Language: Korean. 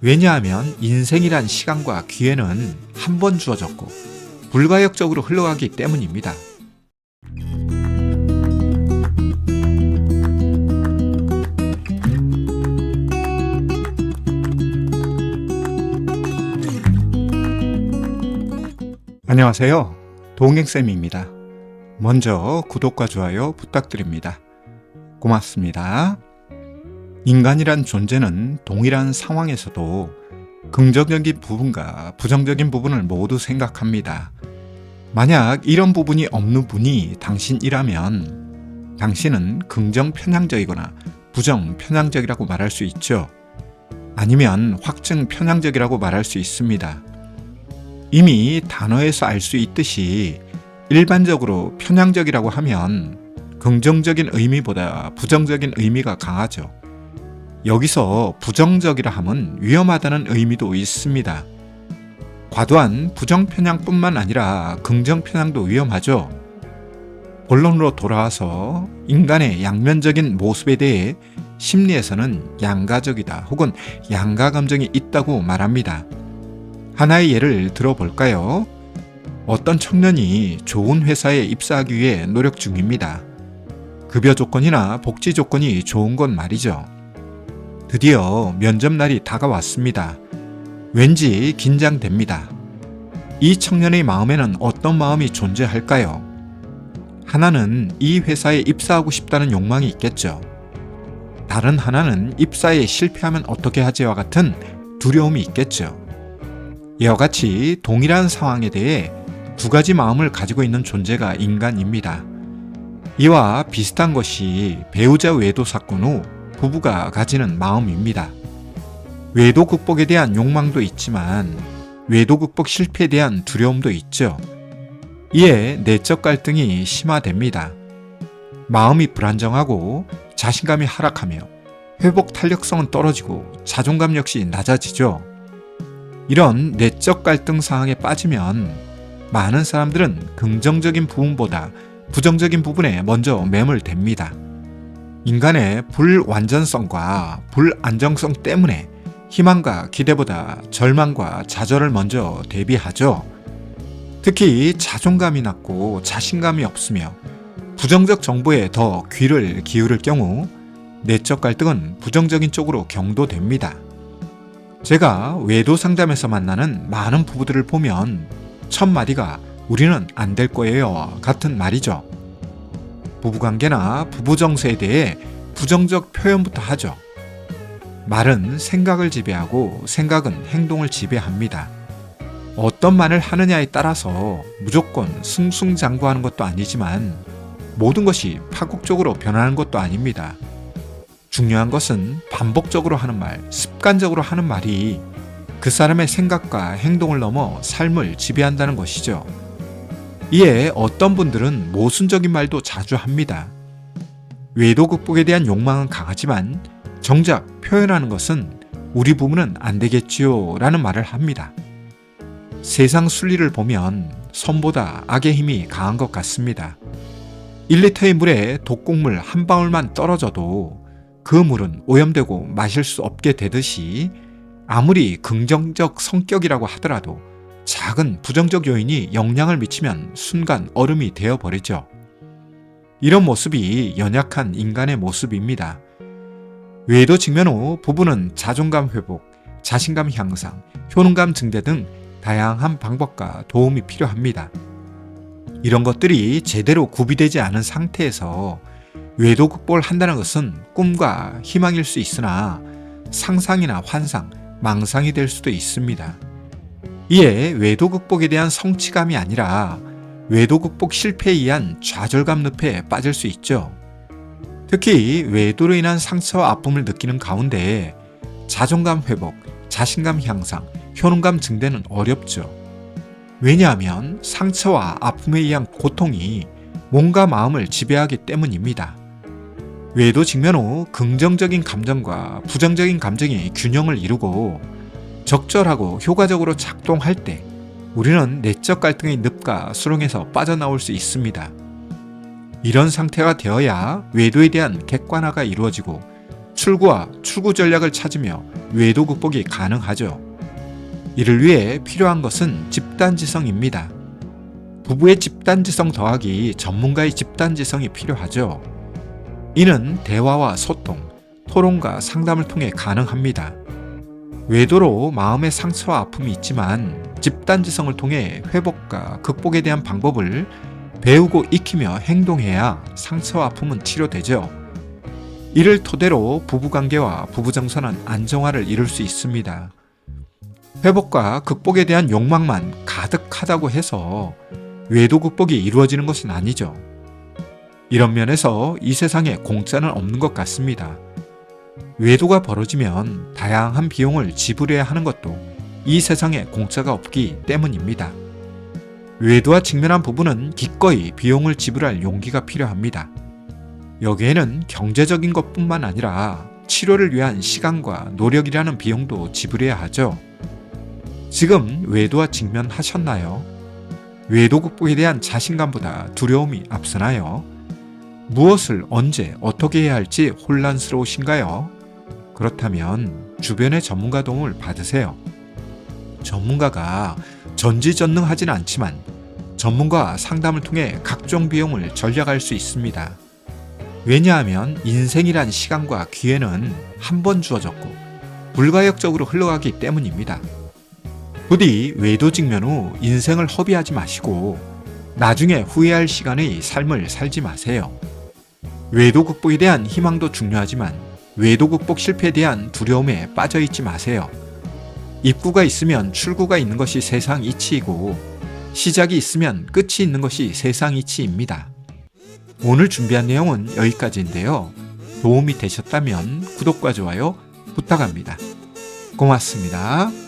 왜냐하면 인생이란 시간과 기회는 한 번 주어졌고 불가역적으로 흘러가기 때문입니다. 안녕하세요. 동행쌤입니다. 먼저 구독과 좋아요 부탁드립니다. 고맙습니다. 인간이란 존재는 동일한 상황에서도 긍정적인 부분과 부정적인 부분을 모두 생각합니다. 만약 이런 부분이 없는 분이 당신이라면 당신은 긍정 편향적이거나 부정 편향적이라고 말할 수 있죠. 아니면 확증 편향적이라고 말할 수 있습니다. 이미 단어에서 알 수 있듯이 일반적으로 편향적이라고 하면 긍정적인 의미보다 부정적인 의미가 강하죠. 여기서 부정적이라 함은 위험하다는 의미도 있습니다. 과도한 부정 편향뿐만 아니라 긍정 편향도 위험하죠. 본론으로 돌아와서 인간의 양면적인 모습에 대해 심리에서는 양가적이다 혹은 양가 감정이 있다고 말합니다. 하나의 예를 들어볼까요? 어떤 청년이 좋은 회사에 입사하기 위해 노력 중입니다. 급여 조건이나 복지 조건이 좋은 건 말이죠. 드디어 면접날이 다가왔습니다. 왠지 긴장됩니다. 이 청년의 마음에는 어떤 마음이 존재할까요? 하나는 이 회사에 입사하고 싶다는 욕망이 있겠죠. 다른 하나는 입사에 실패하면 어떻게 하지와 같은 두려움이 있겠죠. 이와 같이 동일한 상황에 대해 두 가지 마음을 가지고 있는 존재가 인간입니다. 이와 비슷한 것이 배우자 외도 사건 후 부부가 가지는 마음입니다. 외도 극복에 대한 욕망도 있지만 외도 극복 실패에 대한 두려움도 있죠. 이에 내적 갈등이 심화됩니다. 마음이 불안정하고 자신감이 하락하며 회복 탄력성은 떨어지고 자존감 역시 낮아지죠. 이런 내적 갈등 상황에 빠지면 많은 사람들은 긍정적인 부분보다 부정적인 부분에 먼저 매몰됩니다. 인간의 불완전성과 불안정성 때문에 희망과 기대보다 절망과 좌절을 먼저 대비하죠. 특히 자존감이 낮고 자신감이 없으며 부정적 정보에 더 귀를 기울일 경우 내적 갈등은 부정적인 쪽으로 경도됩니다. 제가 외도 상담에서 만나는 많은 부부들을 보면 첫 마디가 우리는 안 될 거예요 같은 말이죠. 부부관계나 부부 정서에 대해 부정적 표현부터 하죠. 말은 생각을 지배하고 생각은 행동을 지배합니다. 어떤 말을 하느냐에 따라서 무조건 승승장구하는 것도 아니지만 모든 것이 파국적으로 변하는 것도 아닙니다. 중요한 것은 반복적으로 하는 말, 습관적으로 하는 말이 그 사람의 생각과 행동을 넘어 삶을 지배한다는 것이죠. 이에 어떤 분들은 모순적인 말도 자주 합니다. 외도 극복에 대한 욕망은 강하지만 정작 표현하는 것은 우리 부부는 안 되겠지요 라는 말을 합니다. 세상 순리를 보면 선보다 악의 힘이 강한 것 같습니다. 1리터의 물에 독곡물 한 방울만 떨어져도 그 물은 오염되고 마실 수 없게 되듯이 아무리 긍정적 성격이라고 하더라도 작은 부정적 요인이 영향을 미치면 순간 얼음이 되어버리죠. 이런 모습이 연약한 인간의 모습입니다. 외도 직면 후 부부는 자존감 회복, 자신감 향상, 효능감 증대 등 다양한 방법과 도움이 필요합니다. 이런 것들이 제대로 구비되지 않은 상태에서 외도 극복을 한다는 것은 꿈과 희망일 수 있으나 상상이나 환상, 망상이 될 수도 있습니다. 이에 외도 극복에 대한 성취감이 아니라 외도 극복 실패에 의한 좌절감 늪에 빠질 수 있죠. 특히 외도로 인한 상처와 아픔을 느끼는 가운데 자존감 회복, 자신감 향상, 효능감 증대는 어렵죠. 왜냐하면 상처와 아픔에 의한 고통이 몸과 마음을 지배하기 때문입니다. 외도 직면 후 긍정적인 감정과 부정적인 감정이 균형을 이루고 적절하고 효과적으로 작동할 때 우리는 내적 갈등의 늪과 수렁에서 빠져나올 수 있습니다. 이런 상태가 되어야 외도에 대한 객관화가 이루어지고 출구와 출구 전략을 찾으며 외도 극복이 가능하죠. 이를 위해 필요한 것은 집단지성입니다. 부부의 집단지성 더하기 전문가의 집단지성이 필요하죠. 이는 대화와 소통, 토론과 상담을 통해 가능합니다. 외도로 마음의 상처와 아픔이 있지만 집단지성을 통해 회복과 극복에 대한 방법을 배우고 익히며 행동해야 상처와 아픔은 치료되죠. 이를 토대로 부부관계와 부부정서는 안정화를 이룰 수 있습니다. 회복과 극복에 대한 욕망만 가득하다고 해서 외도 극복이 이루어지는 것은 아니죠. 이런 면에서 이 세상에 공짜는 없는 것 같습니다. 외도가 벌어지면 다양한 비용을 지불해야 하는 것도 이 세상에 공짜가 없기 때문입니다. 외도와 직면한 부부는 기꺼이 비용을 지불할 용기가 필요합니다. 여기에는 경제적인 것뿐만 아니라 치료를 위한 시간과 노력이라는 비용도 지불해야 하죠. 지금 외도와 직면하셨나요? 외도 극복에 대한 자신감보다 두려움이 앞서나요? 무엇을 언제 어떻게 해야 할지 혼란스러우신가요? 그렇다면 주변의 전문가 도움을 받으세요. 전문가가 전지전능하진 않지만 전문가와 상담을 통해 각종 비용을 절약할 수 있습니다. 왜냐하면 인생이란 시간과 기회는 한 번 주어졌고 불가역적으로 흘러가기 때문입니다. 부디 외도 직면 후 인생을 허비하지 마시고 나중에 후회할 시간의 삶을 살지 마세요. 외도 극복에 대한 희망도 중요하지만 외도 극복 실패에 대한 두려움에 빠져있지 마세요. 입구가 있으면 출구가 있는 것이 세상 이치이고 시작이 있으면 끝이 있는 것이 세상 이치입니다. 오늘 준비한 내용은 여기까지인데요. 도움이 되셨다면 구독과 좋아요 부탁합니다. 고맙습니다.